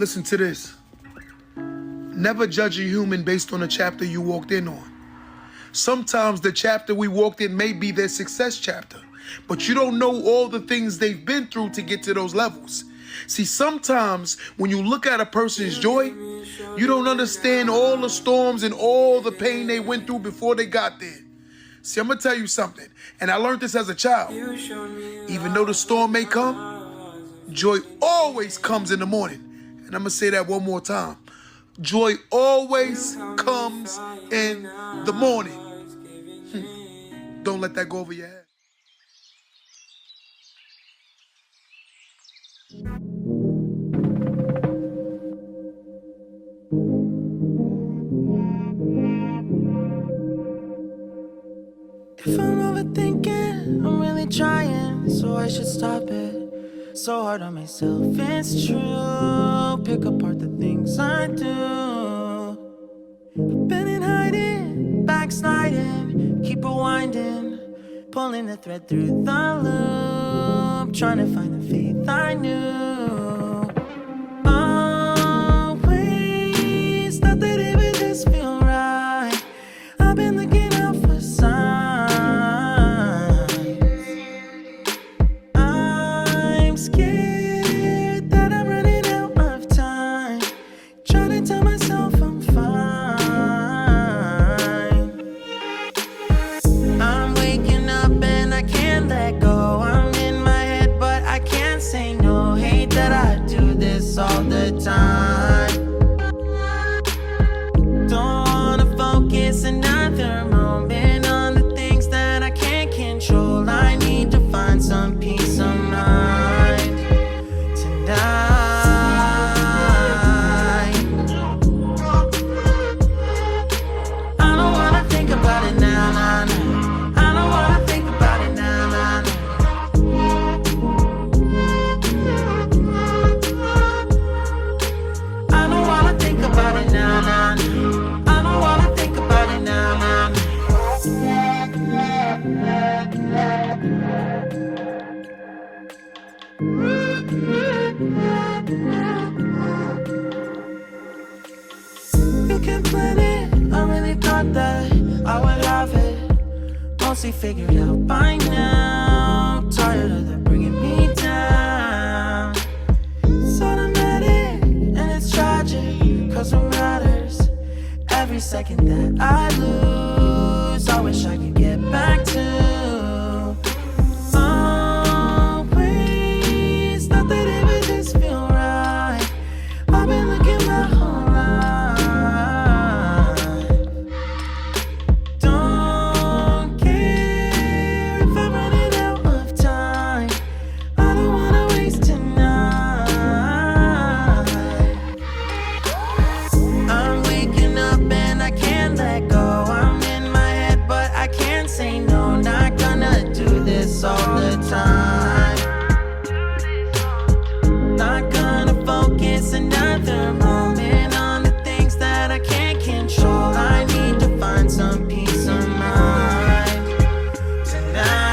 Listen to this. Never judge a human based on a chapter you walked in on. Sometimes the chapter we walked in may be their success chapter, but you don't know all the things they've been through to get to those levels. See, sometimes when you look at a person's joy, you don't understand all the storms and all the pain they went through before they got there. See, I'm going to tell you something, and I learned this as a child. Even though the storm may come, joy always comes in the morning. And I'm going to say that one more time. Joy always comes in the morning. Don't let that go over your head. If I'm overthinking, I'm really trying, so I should stop it. So hard on myself, it's true. Pick apart the things I do. I've been in hiding, backsliding, keep rewinding, pulling the thread through the loop, trying to find the faith I knew. Always thought that it would just feel right. I've been looking out for signs. I'm scared that I'm running out of time, trying to tell myself I'm fine. I'm waking up and I can't let go. I'm in my head but I can't say no. Hate that I do this all the time. Don't wanna focus another moment on the things that I can't control. I need to find some peace of mind tonight. I don't wanna think about it now, nah, nah. I don't wanna think about it now, nah, nah. I don't wanna think about it now, nah, nah. I don't wanna think about it now, nah, nah. You can plan it, I really thought that I would have it mostly figured out by now. Tired of them bringing me down. It's automatic and it's tragic, cause what matters every second that I lose, I wish I could get back to. Always thought that it would just feel right. I've been looking my whole life. Don't care if I'm running out of time. I don't wanna waste tonight. I'm waking up and I can't let go. I'm in my head but I can't say no. Not gonna do this all the time. Not gonna focus another moment on the things that I can't control. I need to find some peace of mind tonight.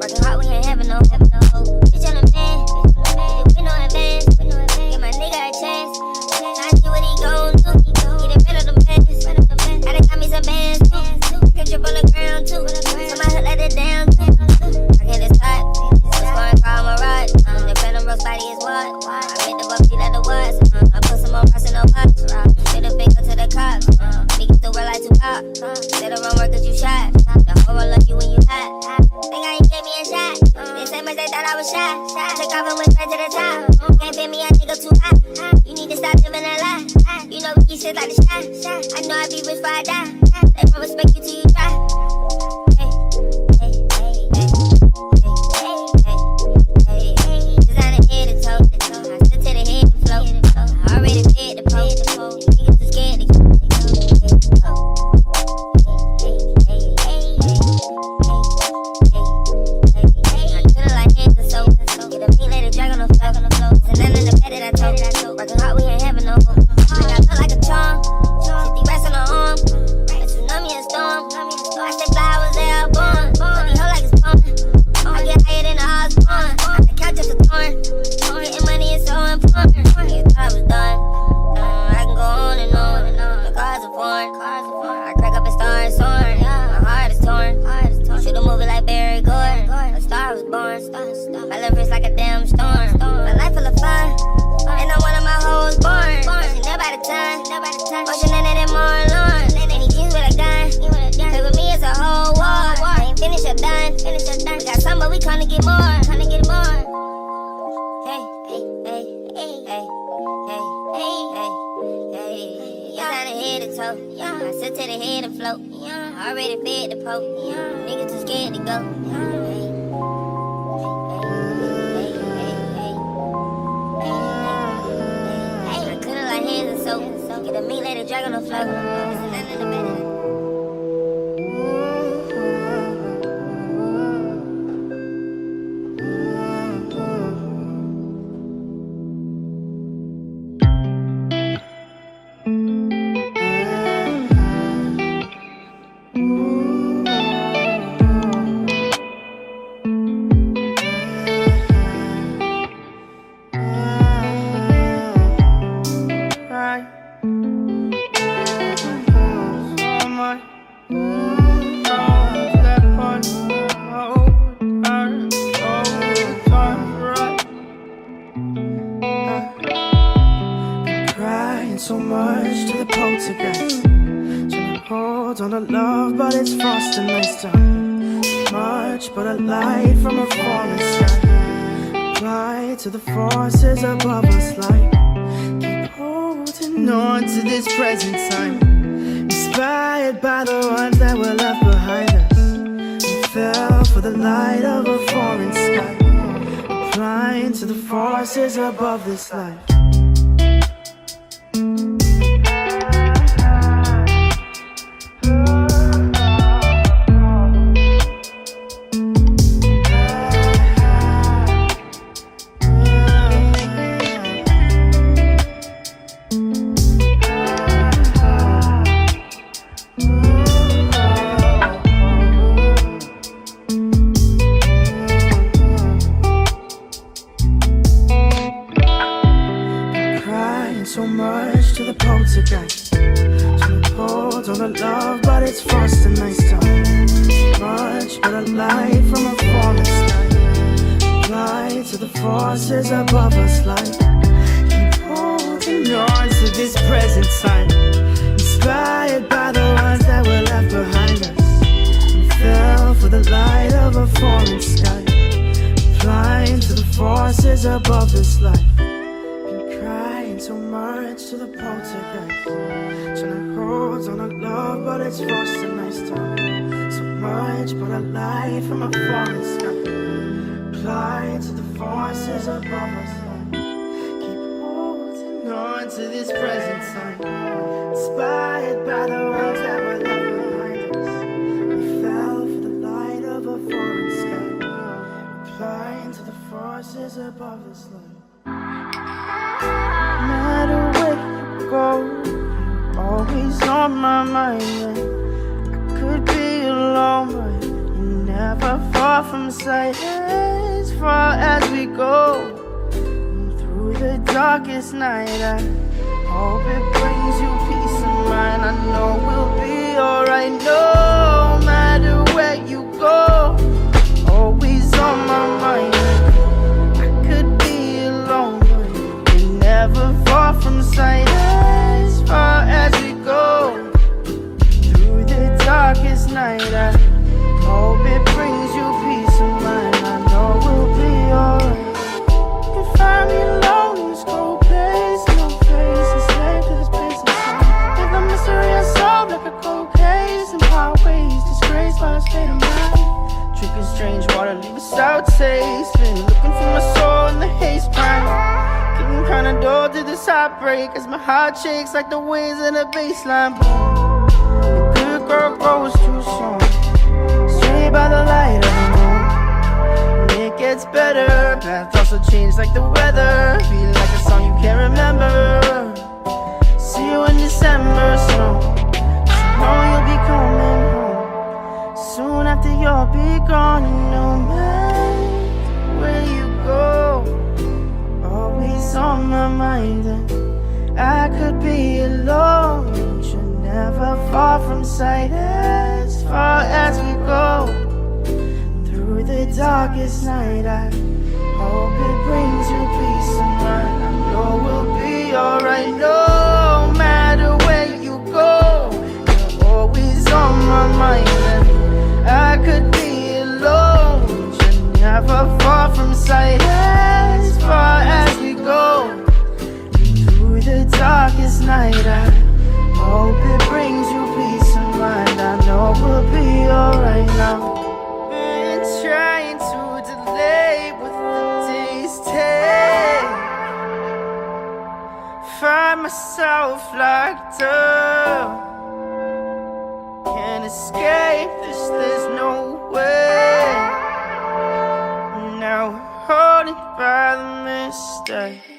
Working hard, we ain't having no hope. Bitch on the band, we know advance. Give my nigga a chance. I see what he gon' do. Get it rid of them bands. I done got me some bands too. Can drip on the ground too. So my hood let it down too. I can't decide. What's going call my ride? The Phantom Rose body is what? I made the buff beat like the was. I put some more price in no box. Get a finger to the cops. Niggas still real like Tupac. Say the wrong word cause you shot. The whole world love you when you hot. Think I ain't gave me a shot. They say much that shit like the shot. I know I be rich before I die. They won't respect you till you try. Hey, hey, hey, hey, hey, hey, hey. Designer head to toe. I sit to the head to float. I already fed the pole. Niggas too scared to go. I could've like hands and soap. Get a meat lady drag on the floor. And none in the bed that I told. Working hard, we ain't having no hope. I got look like a charm. 50 racks on the arm. A tsunami and storm. I stay fly, I was there born. But these hoes like it's porn. I get higher than the Osborne. I can count just a thorn. Getting money is so important. You thought I was done. I can go on and on. The cars are foreign. I crack up and start soaring. My heart is torn. Shoot a movie like Barry Gordon. A star was born. My love is like a damn storm. My life full of fun. And I'm one of my hoes born. She never by the time. Motion in it and more alarm. Any jeans with a gun. Play with me it's a whole war. Ain't finished or done. We got some but we gonna get more. Hey, hey, hey, hey, hey, hey, hey, hey. Designer head to toe. I sit to the head and float. I already fed the poke. Niggas too scared to go. Hey, hey, hey, hey, hey. I could've like hands and soap. Get a meat lady drag on the floor. There's nothing in the bed. So much to the poltergeist. Trying to hold on to love, but it's frost and nice time. Much but a light from a falling sky. Apply to the forces above us like keep holding on to this present time. Inspired by the ones that were left behind us. We fell for the light of a foreign sky. Applying to the forces above this life. So much to the poltergeist. Trying to hold on to love, but it's frost and nice time. Much but a light from a falling sky. Apply to the forces above us like keep holding on to this present time. Inspired by the ones that were left behind us. We fell for the light of a falling sky. Applying to the forces above this life. So much to the poltergeist. Trying to hold on to love, but it's frost and nice time. So much but a light from a falling sky. Apply to the forces above us. Keep holding on to this present time. Inspired by the ones that were left behind us. We fell for the light of a foreign sky. Applying to the forces above this life. No matter where you go, always on my mind. I could be alone, but you're never far from sight. As far as we go, through the darkest night, I hope it brings you peace of mind. I know we'll be alright, no matter where you go, always on my mind. I could be alone, never far from sight. As far as we go, through the darkest night, I hope it brings you peace of mind. I know we'll be alright. You can find me alone in this cold place, no face, a slave to this place inside. heartbreak as my heart shakes like the waves in a baseline. Boom. The good girl goes too soon, straight by the light of the moon. And it gets better, paths also change like the weather. Feel like a song you can't remember. See you in December, so know you'll be coming home soon after you'll be gone. And no matter where you go, always on my mind. And I could be alone, but you're never far from sight. As far as we go through the darkest night, I hope it brings you peace of mind. I know we'll be alright, no matter where you go. You're always on my mind. And I could be alone, but you're never far from sight. As far as we go through the darkest night, I hope it brings you peace of mind. I know we'll be alright now. Been trying to delay what the days take. Find myself locked up, can't escape this, there's no way. Now holding by the mistake.